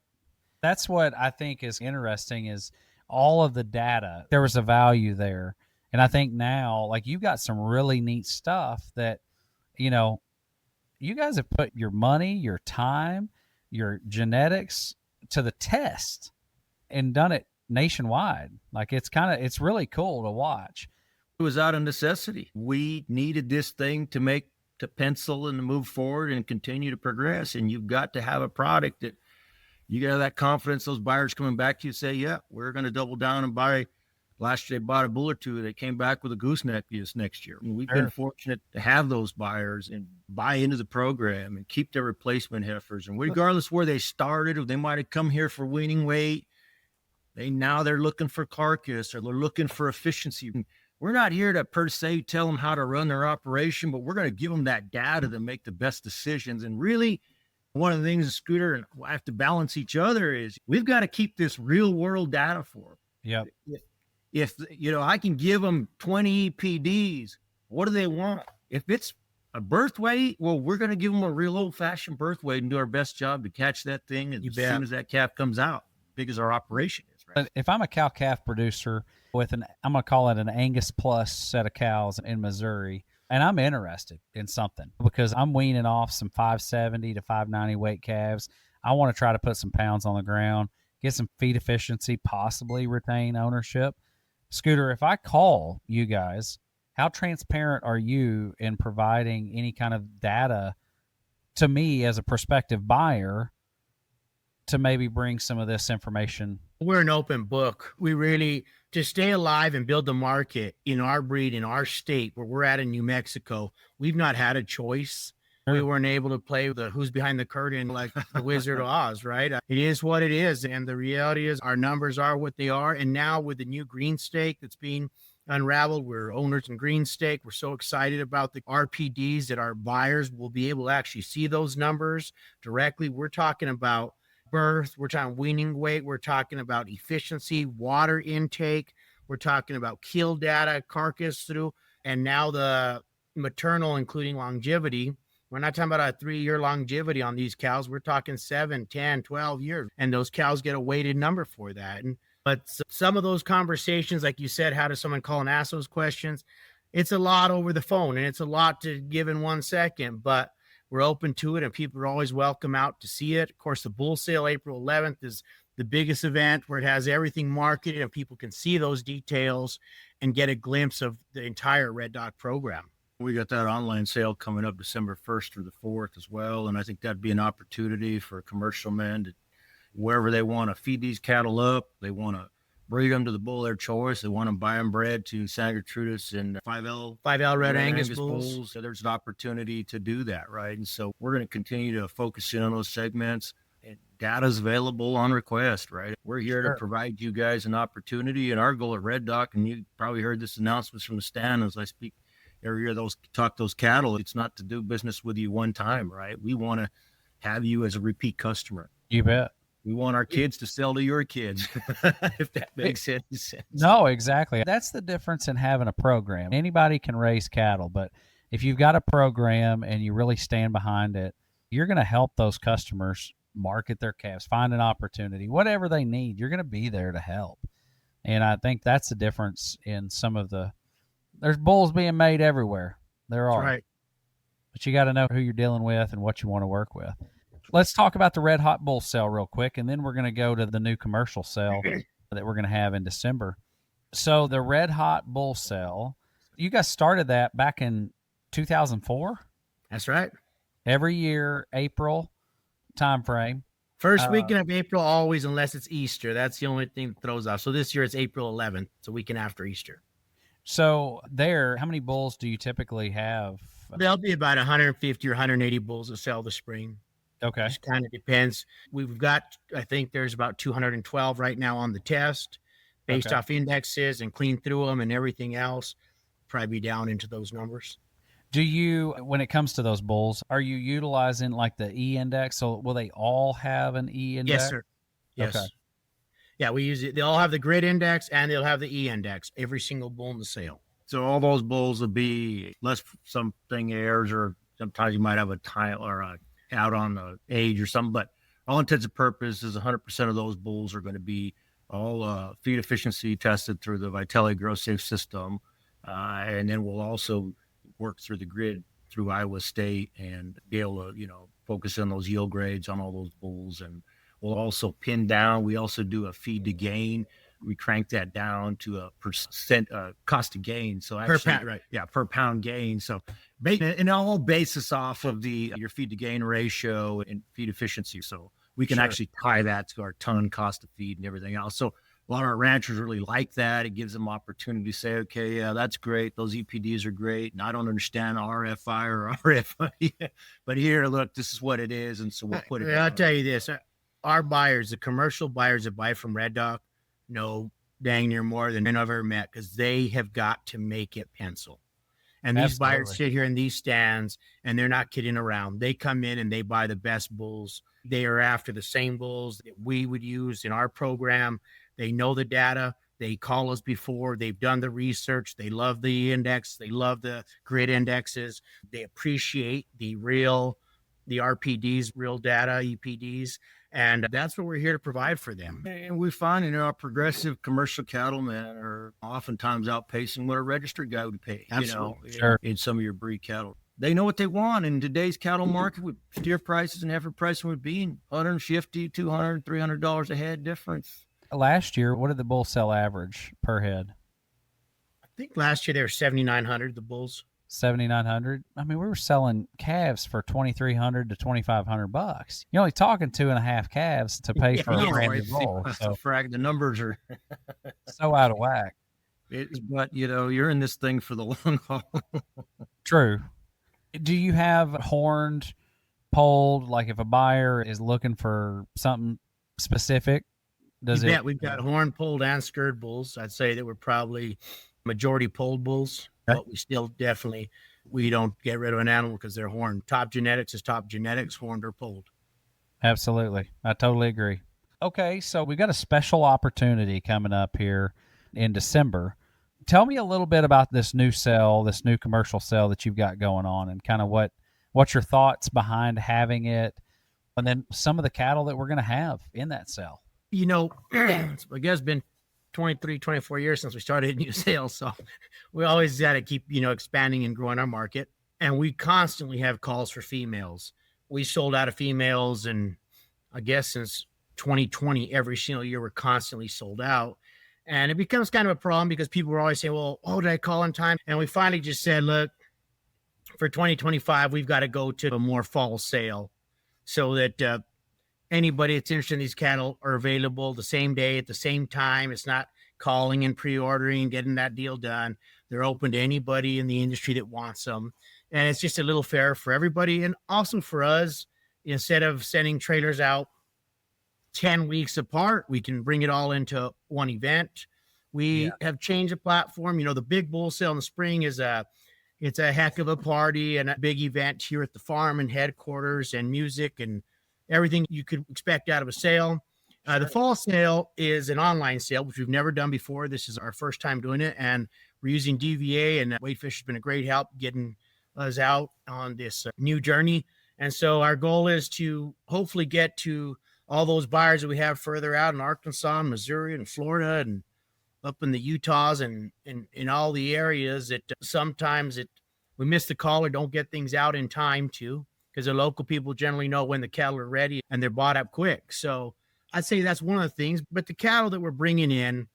That's what I think is interesting is all of the data. There was a value there. And I think now, like, you've got some really neat stuff that, you guys have put your money, your time, your genetics to the test and done it nationwide. Like, it's really cool to watch. It was out of necessity. We needed this thing to pencil and to move forward and continue to progress. And you've got to have a product that you got that confidence. Those buyers coming back to you say, yeah, we're going to double down and buy. Last year they bought a bull or two. They came back with a gooseneck this next year. And we've been fortunate to have those buyers and buy into the program and keep their replacement heifers. And regardless where they started, or they might have come here for weaning weight, they're looking for carcass or they're looking for efficiency. We're not here to per se tell them how to run their operation, but we're going to give them that data to make the best decisions. And really, one of the things Scooter and I have to balance each other is we've got to keep this real world data for them. Yep. If I can give them 20 EPDs, what do they want? If it's a birth weight, well, we're going to give them a real old-fashioned birth weight and do our best job to catch that thing as soon as that calf comes out, big as our operation is. Right? If I'm a cow-calf producer with I'm going to call it an Angus Plus set of cows in Missouri, and I'm interested in something because I'm weaning off some 570 to 590 weight calves. I want to try to put some pounds on the ground, get some feed efficiency, possibly retain ownership. Scooter, if I call you guys, how transparent are you in providing any kind of data to me as a prospective buyer to maybe bring some of this information We're an open book. We really, to stay alive and build the market in our breed, in our state where we're at in New Mexico, we've not had a choice. We weren't able to play the who's behind the curtain like the Wizard of Oz, right? It is what it is. And the reality is our numbers are what they are. And now with the new green stake that's being unraveled, we're owners in green stake. We're so excited about the RPDs that our buyers will be able to actually see those numbers directly. We're talking about birth, we're talking weaning weight, we're talking about efficiency, water intake, we're talking about kill data, carcass through, and now the maternal, including longevity. We're not talking about a 3-year longevity on these cows. We're talking 7, 10, 12 years. And those cows get a weighted number for that. But some of those conversations, like you said, how does someone call and ask those questions? It's a lot over the phone and it's a lot to give in 1 second, but we're open to it and people are always welcome out to see it. Of course, the bull sale, April 11th, is the biggest event where it has everything marketed and people can see those details and get a glimpse of the entire Red Dog program. We got that online sale coming up December 1st through the 4th as well. And I think that'd be an opportunity for commercial men to, wherever they want to feed these cattle up, they want to breed them to the bull of their choice. They want to buy them bred to Santa Gertrudis and 5L Red Angus bulls. So there's an opportunity to do that, right? And so we're going to continue to focus in on those segments. And data's available on request, right? We're here to provide you guys an opportunity. And our goal at Red Dog, and you probably heard this announcements from the stand as I speak every year, those cattle, it's not to do business with you one time, right? We want to have you as a repeat customer. You bet. We want our kids to sell to your kids, if that makes any sense. No, exactly. That's the difference in having a program. Anybody can raise cattle, but if you've got a program and you really stand behind it, you're going to help those customers market their calves, find an opportunity, whatever they need. You're going to be there to help. And I think that's the difference in some of there's bulls being made everywhere. There are. Right. But you got to know who you're dealing with and what you want to work with. Let's talk about the Red Hot Bull sale real quick, and then we're going to go to the new commercial sale that we're going to have in December. So the Red Hot Bull sale, you guys started that back in 2004? That's right. Every year, April time frame. First weekend of April, always, unless it's Easter. That's the only thing that throws off. So this year it's April 11th. It's a weekend after Easter. So how many bulls do you typically have? There'll be about 150 or 180 bulls that sell this spring. Okay. It kind of depends. We've got, I think there's about 212 right now on the test based off indexes and clean through them and everything else. Probably be down into those numbers. Do you, when it comes to those bulls, are you utilizing like the E index? So will they all have an E index? Yes, sir. Yes. Okay. Yeah, we use it. They'll all have the grid index and they'll have the E index, every single bull in the sale. So all those bulls will be, unless something airs, or sometimes you might have a time or a out on the age or something, but all intents and purposes, 100% of those bulls are going to be all feed efficiency tested through the Vitelli Grow Safe system. And then we'll also work through the grid through Iowa State and be able to, focus on those yield grades on all those bulls. And we'll also pin down. We also do a feed to gain. We crank that down to a percent cost of gain. So actually, per pound, right? Yeah, per pound gain. So, and all basis off of your feed to gain ratio and feed efficiency. So we can actually tie that to our ton cost of feed and everything else. So a lot of our ranchers really like that. It gives them opportunity to say, okay, yeah, that's great. Those EPDs are great. And I don't understand RFI or RFI, but here, look, this is what it is. And so we'll put it. I'll tell you this. Our buyers, the commercial buyers that buy from Red Dog, know dang near more than I've ever met, because they have got to make it pencil. And these buyers sit here in these stands and they're not kidding around. They come in and they buy the best bulls. They are after the same bulls that we would use in our program. They know the data. They call us before. They've done the research. They love the index. They love the grid indexes. They appreciate the RPDs, real data, EPDs. And that's what we're here to provide for them. And we find, our progressive commercial cattlemen are oftentimes outpacing what a registered guy would pay. Absolutely. In some of your breed cattle. They know what they want in today's cattle market with steer prices and heifer pricing would be $150, $200, $300 a head difference. Last year, what did the bull sell average per head? I think last year they were 7,900, the bulls. $7,900. I mean, we were selling calves for $2,300 to $2,500. You're only talking 2.5 calves to pay for a brand new bull. So the numbers are so out of whack. But you're in this thing for the long haul. True. Do you have horned, polled, like if a buyer is looking for something specific? We've got horned, polled, and scurred bulls. I'd say that we're probably majority polled bulls, but we still we don't get rid of an animal because they're horned. Top genetics is top genetics, horned or polled. Absolutely. I totally agree. Okay, so we've got a special opportunity coming up here in December. Tell me a little bit about this new commercial sale that you've got going on, and kind of what's your thoughts behind having it, and then some of the cattle that we're going to have in that sale. I guess it's been 23, 24 years since we started new sales. So we always got to keep, expanding and growing our market. And we constantly have calls for females. We sold out of females, and I guess since 2020, every single year, we're constantly sold out. And it becomes kind of a problem because people were always saying, well, did I call in time? And we finally just said, look, for 2025, we've got to go to a more fall sale so that anybody that's interested in these cattle are available the same day at the same time. It's not calling and pre-ordering, getting that deal done. They're open to anybody in the industry that wants them. And it's just a little fair for everybody. And also for us, instead of sending trailers out 10 weeks apart, we can bring it all into one event. We have changed the platform. The big bull sale in the spring it's a heck of a party and a big event here at the farm and headquarters, and music and everything you could expect out of a sale. The fall sale is an online sale, which we've never done before. This is our first time doing it, and we're using DVA, and Weightfish has been a great help getting us out on this new journey. And so our goal is to hopefully get to all those buyers that we have further out in Arkansas, and Missouri, and Florida, and up in the Utahs, and in all the areas that sometimes we miss the call or don't get things out in time to, because the local people generally know when the cattle are ready and they're bought up quick. So I'd say that's one of the things. But the cattle that we're bringing in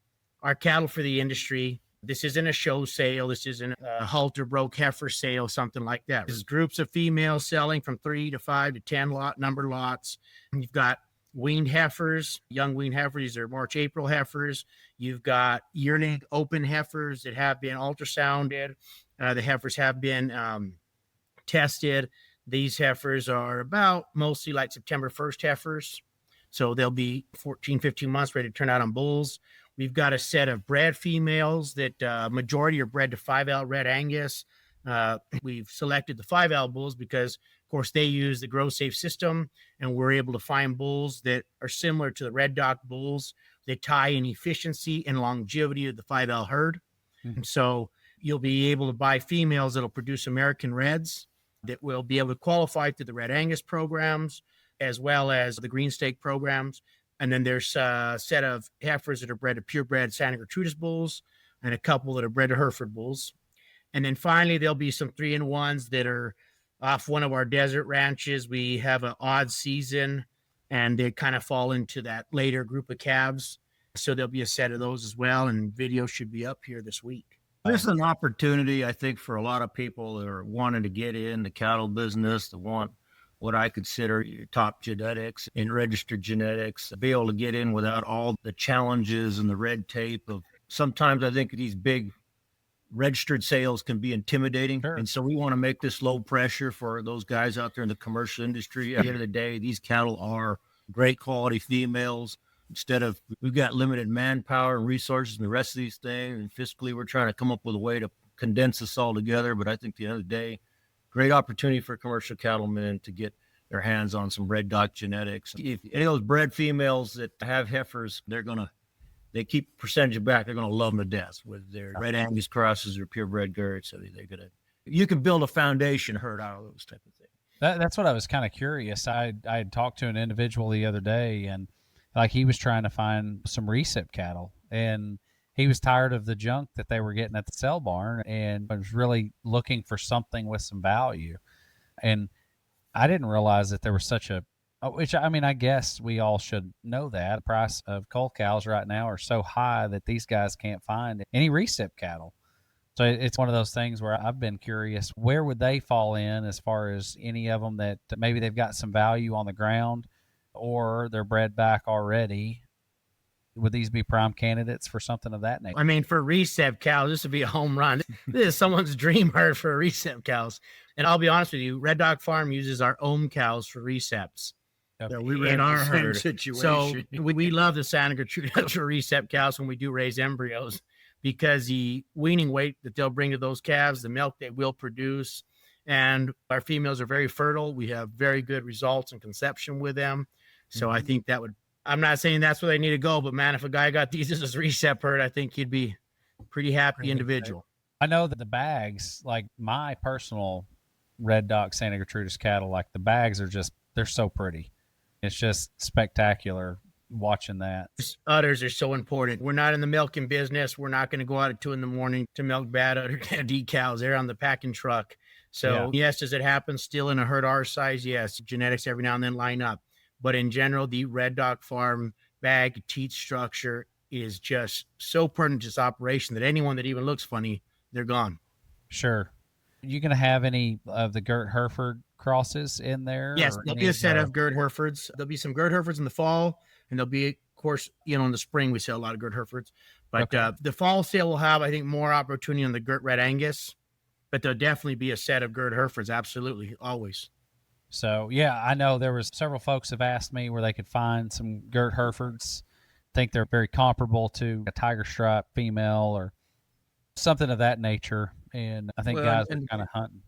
are cattle for the industry. This isn't a show sale. This isn't a halter broke heifer sale, something like that. This is groups of females selling from 3 to 5 to 10 number lots. You've got weaned heifers, young weaned heifers. These are March, April heifers. You've got yearling open heifers that have been ultrasounded. The heifers have been tested. These heifers are about mostly like September 1st heifers. So they'll be 14, 15 months ready to turn out on bulls. We've got a set of bred females that majority are bred to 5L Red Angus. We've selected the 5L bulls because, of course, they use the Grow Safe system, and we're able to find bulls that are similar to the Red Dock bulls that tie in efficiency and longevity of the 5L herd. Mm-hmm. So you'll be able to buy females that'll produce American Reds that will be able to qualify through the Red Angus programs, as well as the Green Stake programs. And then there's a set of heifers that are bred to purebred Santa Gertrudis bulls, and a couple that are bred to Hereford bulls. And then finally, there'll be some 3-in-1s that are off one of our desert ranches. We have an odd season, and they kind of fall into that later group of calves. So there'll be a set of those as well, and video should be up here this week. This is an opportunity, I think, for a lot of people that are wanting to get in the cattle business, that want what I consider top genetics and registered genetics, be able to get in without all the challenges and the red tape of, sometimes I think these big registered sales can be intimidating. Sure. And so we want to make this low pressure for those guys out there in the commercial industry. At the end of the day, these cattle are great quality females. Instead of, we've got limited manpower and resources and the rest of these things, and fiscally we're trying to come up with a way to condense this all together. But I think at the end of the day, great opportunity for commercial cattlemen to get their hands on some Red Dock genetics. If any of those bred females that have heifers, they keep percentage back. They're going to love them to death with their Red Angus crosses or purebred girts. So you can build a foundation herd out of those type of things. That's what I was kind of curious. I had talked to an individual the other day, and like he was trying to find some recip cattle, and he was tired of the junk that they were getting at the sale barn, and was really looking for something with some value. And I didn't realize that there was such a, which, I mean, I guess we all should know that the price of cull cows right now are so high that these guys can't find any recip cattle. So it's one of those things where I've been curious, where would they fall in as far as any of them that maybe they've got some value on the ground or they're bred back already? Would these be prime candidates for something of that nature? I mean, for recep cows, this would be a home run. This is someone's dream herd for recep cows. And I'll be honest with you, Red Dog Farm uses our ohm cows for receps. Yeah, we ran our herd situation. So we love the Santa Gertrudis for recep cows when we do raise embryos, because the weaning weight that they'll bring to those calves, the milk they will produce, and our females are very fertile. We have very good results in conception with them. So I think that would, I'm not saying that's where they need to go, but man, if a guy got these as his recep herd, I think he'd be a pretty happy individual. I know that the bags, like my personal Red Dog Santa Gertrudis cattle, like the bags are just, they're so pretty. It's just spectacular watching that. Udders are so important. We're not in the milking business. We're not going to go out at 2 a.m. to milk bad udder decals. They're on the packing truck. So yes, does it happen still in a herd our size? Yes. Genetics every now and then line up. But in general, the Red Dog Farm bag teat structure is just so pertinent to this operation that anyone that even looks funny, they're gone. Sure. You going to have any of the Gert Hereford crosses in there? Yes, there'll be a set of Gert Herefords. There'll be some Gert Herefords in the fall, and there'll be, of course, in the spring we sell a lot of Gert Herefords. But the fall sale will have, I think, more opportunity on the Gert Red Angus. But there'll definitely be a set of Gert Herefords, absolutely, always. So, yeah, I know there was several folks have asked me where they could find some Gert Herefords. I think they're very comparable to a Tiger Stripe female or something of that nature. And I think guys are kind of hunting.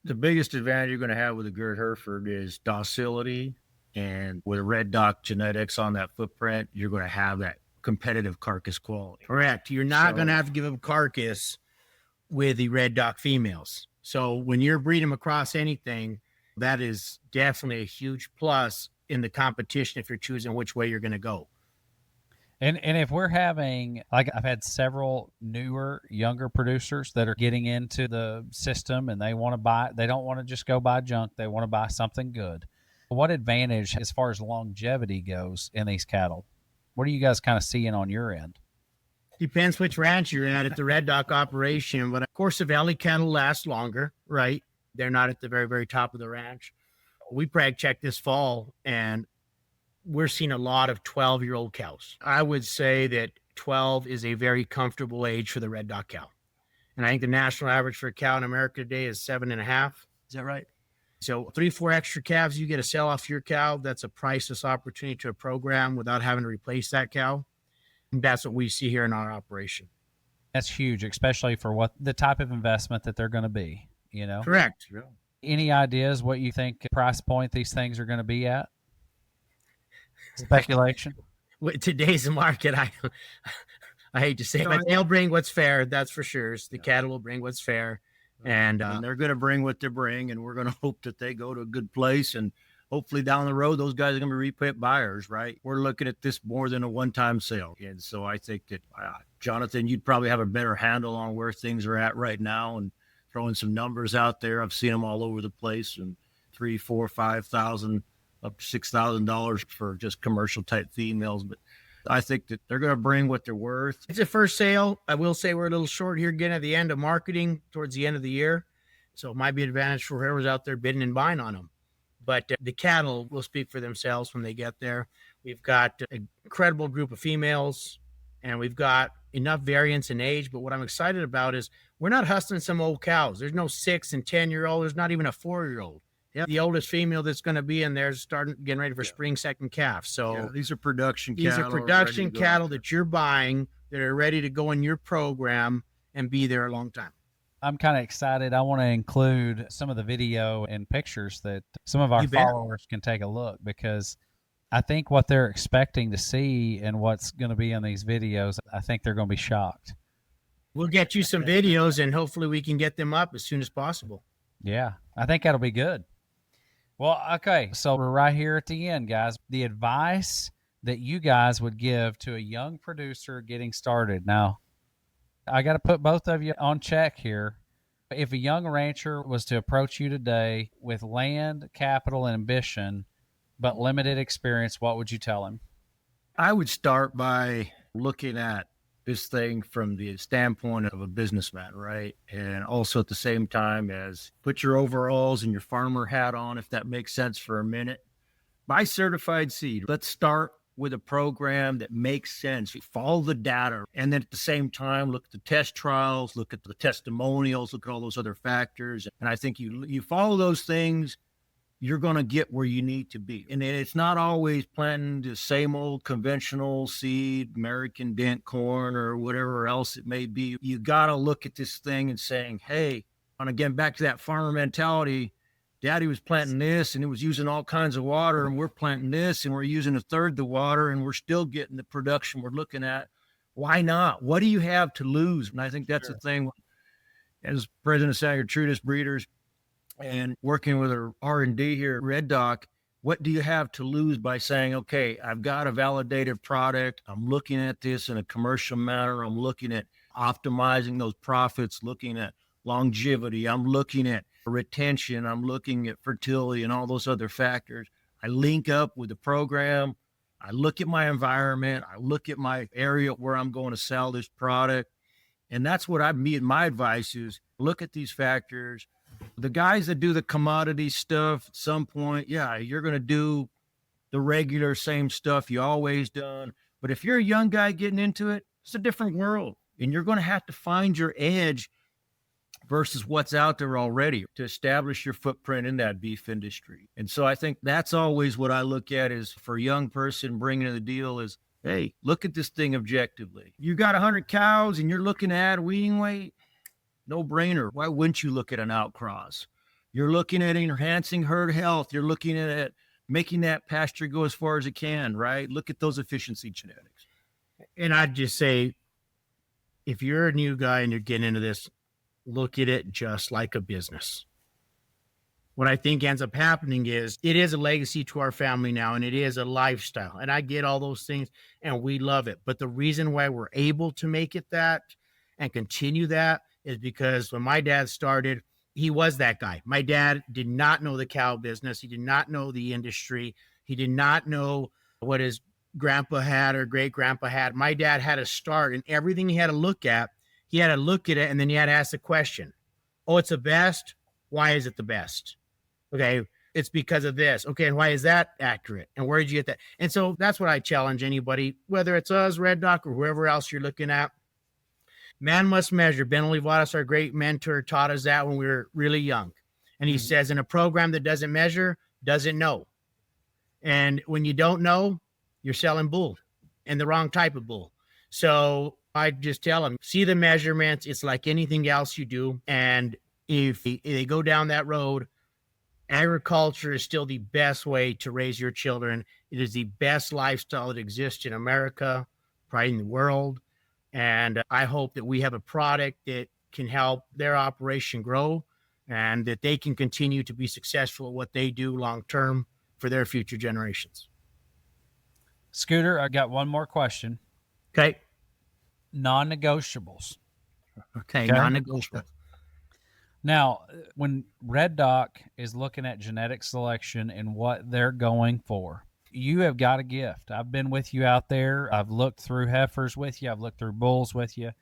The biggest advantage you're going to have with a Gert Hereford is docility. And with a Red Dog genetics on that footprint, you're going to have that competitive carcass quality. Correct. You're not going to have to give up carcass with the Red Dog females. So when you're breeding them across anything, that is definitely a huge plus in the competition if you're choosing which way you're going to go. And if we're having, like I've had several newer, younger producers that are getting into the system and they want to buy, they don't want to just go buy junk. They want to buy something good. What advantage as far as longevity goes in these cattle? What are you guys kind of seeing on your end? Depends which ranch you're at the Red Dog operation. But of course, the valley cattle last longer, right? They're not at the very, very top of the ranch. We preg checked this fall and we're seeing a lot of 12-year-old cows. I would say that 12 is a very comfortable age for the Red Dog cow. And I think the national average for a cow in America today is 7.5. Is that right? So 3-4 extra calves you get to sell off your cow. That's a priceless opportunity to a program without having to replace that cow. And that's what we see here in our operation. That's huge, especially for what the type of investment that they're going to be, you know? Correct. Any ideas what you think price point these things are going to be at? Speculation. With today's market, I hate to say it, but they'll bring what's fair. That's for sure. The cattle will bring what's fair. And they're going to bring what they bring, and we're going to hope that they go to a good place. And hopefully down the road, those guys are going to be repeat buyers, right? We're looking at this more than a one-time sale. And so I think that, Jonathan, you'd probably have a better handle on where things are at right now and throwing some numbers out there. I've seen them all over the place, and $3,000, $4,000, $5,000, up to $6,000 for just commercial type females. But I think that they're going to bring what they're worth. It's a first sale. I will say we're a little short here getting at the end of marketing towards the end of the year. So it might be an advantage for whoever's out there bidding and buying on them. But the cattle will speak for themselves when they get there. We've got an incredible group of females, and we've got enough variance in age. But what I'm excited about is we're not hustling some old cows. There's no 6 and 10-year-old. There's not even a 4-year-old. Yeah, the oldest female that's going to be in there is getting ready for spring second calf. So these are production cattle. These are production cattle that you're buying that are ready to go in your program and be there a long time. I'm kind of excited. I want to include some of the video and pictures that some of our followers can take a look, because I think what they're expecting to see and what's going to be in these videos, I think they're going to be shocked. We'll get you some videos and hopefully we can get them up as soon as possible. Yeah, I think that'll be good. Well, okay, so we're right here at the end, guys. The advice that you guys would give to a young producer getting started. Now, I got to put both of you on check here. If a young rancher was to approach you today with land, capital, and ambition, but limited experience, what would you tell him? I would start by looking at this thing from the standpoint of a businessman, right? And also at the same time as put your overalls and your farmer hat on, if that makes sense for a minute. Buy certified seed. Let's start with a program that makes sense. Follow the data. And then at the same time, look at the test trials, look at the testimonials, look at all those other factors. And I think you follow those things, you're going to get where you need to be. And it's not always planting the same old conventional seed, American dent corn or whatever else it may be. You got to look at this thing and saying, hey, and again, back to that farmer mentality, Daddy was planting this and it was using all kinds of water, and we're planting this and we're using a third the water and we're still getting the production we're looking at. Why not? What do you have to lose? And I think that's the thing. As president of Santa Gertrudis Breeders and working with our R&D here at Red Doc, what do you have to lose by saying, okay, I've got a validated product. I'm looking at this in a commercial manner. I'm looking at optimizing those profits, looking at longevity. I'm looking at retention. I'm looking at fertility and all those other factors. I link up with the program. I look at my environment. I look at my area where I'm going to sell this product. And that's what my advice is, look at these factors. The guys that do the commodity stuff at some point, yeah, you're going to do the regular same stuff you always done. But if you're a young guy getting into it, it's a different world. And you're going to have to find your edge versus what's out there already to establish your footprint in that beef industry. And so I think that's always what I look at is for a young person bringing to the deal is, hey, look at this thing objectively. You got 100 cows and you're looking at weaning weight, no brainer. Why wouldn't you look at an outcross? You're looking at enhancing herd health. You're looking at making that pasture go as far as it can, right? Look at those efficiency genetics. And I'd just say, if you're a new guy and you're getting into this, look at it just like a business. What I think ends up happening is it is a legacy to our family now, and it is a lifestyle. And I get all those things, and we love it. But the reason why we're able to make it that and continue that is because when my dad started, he was that guy. My dad did not know the cow business. He did not know the industry. He did not know what his grandpa had or great grandpa had. My dad had to start, and everything he had to look at, he had to look at it, and then he had to ask the question, oh, it's the best. Why is it the best? Okay, it's because of this. Okay, and why is that accurate? And where did you get that? And so that's what I challenge anybody, whether it's us, Red Doc, or whoever else you're looking at. Man must measure. Ben Olivares, our great mentor, taught us that when we were really young. And he says, in a program that doesn't measure, doesn't know. And when you don't know, you're selling bull, and the wrong type of bull. So I just tell them, see the measurements. It's like anything else you do. And if they go down that road, agriculture is still the best way to raise your children. It is the best lifestyle that exists in America, probably in the world. And I hope that we have a product that can help their operation grow and that they can continue to be successful at what they do long-term for their future generations. Scooter, I got one more question. Okay. Non-negotiables. Okay. Non-negotiable. Now, when Red Doc is looking at genetic selection and what they're going for, you have got a gift. I've been with you out there. I've looked through heifers with you. I've looked through bulls with you.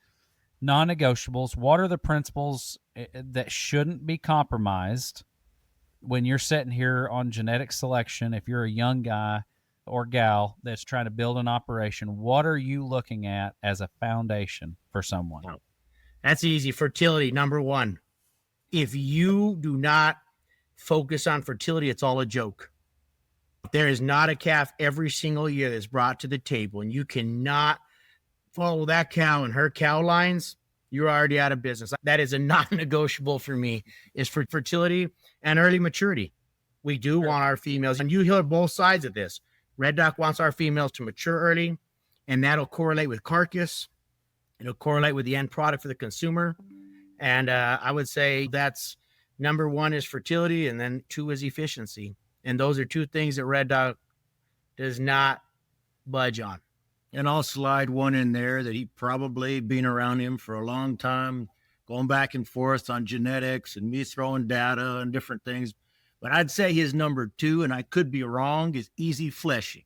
Non-negotiables. What are the principles that shouldn't be compromised when you're sitting here on genetic selection? If you're a young guy or gal that's trying to build an operation, what are you looking at as a foundation for someone? That's easy. Fertility, number one. If you do not focus on fertility, it's all a joke. There is not a calf every single year that's brought to the table, and you cannot follow that cow and her cow lines. You're already out of business. That is a non-negotiable for me, is for fertility and early maturity. We do want our females, and you hear both sides of this. Red Doc wants our females to mature early, and that'll correlate with carcass. It'll correlate with the end product for the consumer. And I would say that's number one is fertility, and then two is efficiency. And those are two things that Red Doc does not budge on. And I'll slide one in there that he probably been around him for a long time, going back and forth on genetics and me throwing data and different things. But I'd say his number two, and I could be wrong, is easy fleshing.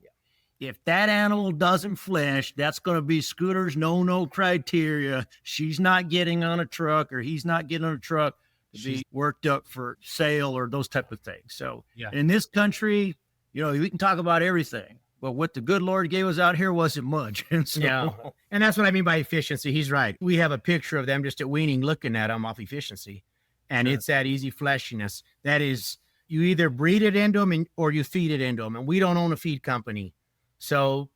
if that animal doesn't flesh, that's going to be Scooter's no criteria. She's not getting on a truck, or he's not getting on a truck to be worked up for sale or those type of things. So in this country, we can talk about everything, but what the good Lord gave us out here wasn't much. And so, and that's what I mean by efficiency. He's right. We have a picture of them just at weaning, looking at them off efficiency. And it's that easy fleshiness. That is, you either breed it into them or you feed it into them. And we don't own a feed company. So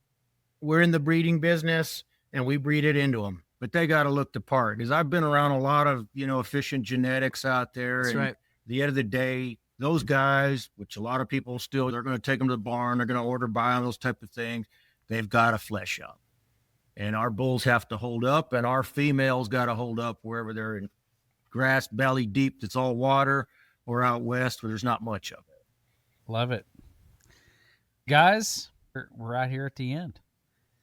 we're in the breeding business and we breed it into them. But they got to look the part, because I've been around a lot of, efficient genetics out there. That's right. At the end of the day, those guys, which a lot of people still, they're going to take them to the barn, they're going to order by them, those type of things. They've got to flesh up. And our bulls have to hold up, and our females got to hold up wherever they're in grass, belly deep, that's all water, or out west where there's not much of it. Love it. Guys, we're right here at the end.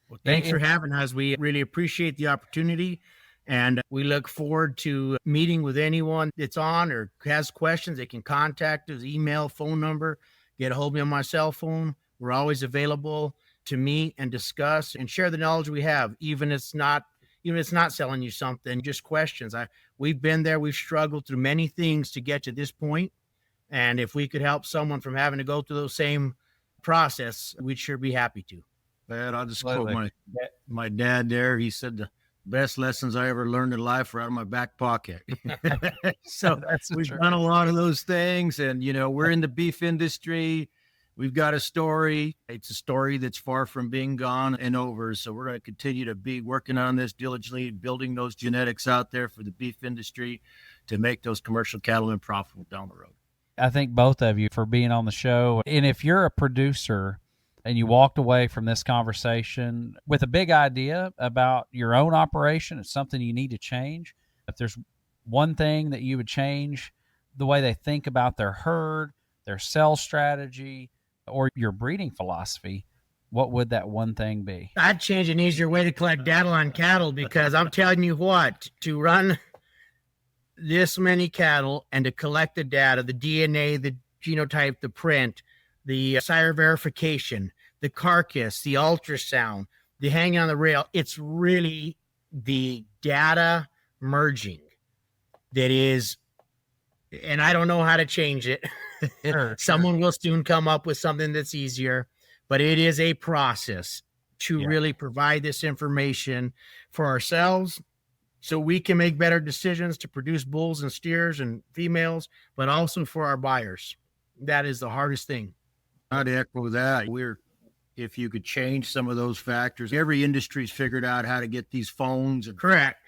Well, thanks for having us. We really appreciate the opportunity, and we look forward to meeting with anyone that's on or has questions. They can contact us, email, phone number, get a hold of me on my cell phone. We're always available to meet and discuss and share the knowledge we have, even if it's not selling you something, just questions. We've been there. We've struggled through many things to get to this point. And if we could help someone from having to go through those same process, we'd sure be happy to. Man, I'll just quote my dad there. He said the best lessons I ever learned in life were out of my back pocket. So we've done a lot of those things. And, we're in the beef industry. We've got a story. It's a story that's far from being gone and over. So we're going to continue to be working on this diligently, building those genetics out there for the beef industry to make those commercial cattlemen profitable down the road. I thank both of you for being on the show. And if you're a producer and you walked away from this conversation with a big idea about your own operation, it's something you need to change. If there's one thing that you would change the way they think about their herd, their sales strategy, or your breeding philosophy, what would that one thing be? I'd change an easier way to collect data on cattle, because I'm telling you what, to run this many cattle and to collect the data, the DNA, the genotype, the print, the sire verification, the carcass, the ultrasound, the hanging on the rail, it's really the data merging that is, and I don't know how to change it. Someone will soon come up with something that's easier, but it is a process to really provide this information for ourselves so we can make better decisions to produce bulls and steers and females, but also for our buyers. That is the hardest thing. I'd echo that. If you could change some of those factors, every industry's figured out how to get these phones and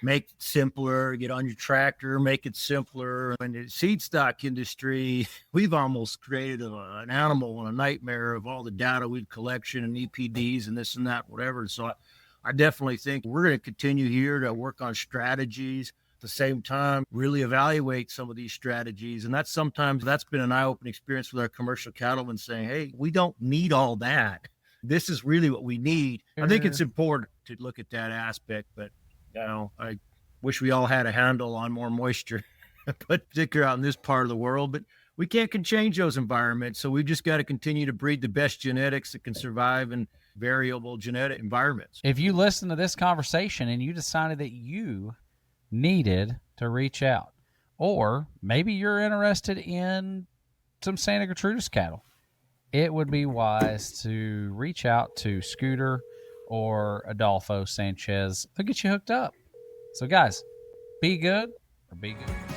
make it simpler, get on your tractor, make it simpler. In the seed stock industry, we've almost created an animal and a nightmare of all the data we've collection and EPDs and this and that, whatever. So I definitely think we're going to continue here to work on strategies. At the same time, really evaluate some of these strategies. And that's been an eye-opening experience with our commercial cattlemen, saying, hey, we don't need all that. This is really what we need. I think it's important to look at that aspect, but I wish we all had a handle on more moisture, but particularly out in this part of the world. But we can't change those environments, so we just got to continue to breed the best genetics that can survive in variable genetic environments. If you listen to this conversation and you decided that you needed to reach out, or maybe you're interested in some Santa Gertrudis cattle, it would be wise to reach out to Scooter or Adolfo Sanchez. They'll get you hooked up. So guys, be good or be good.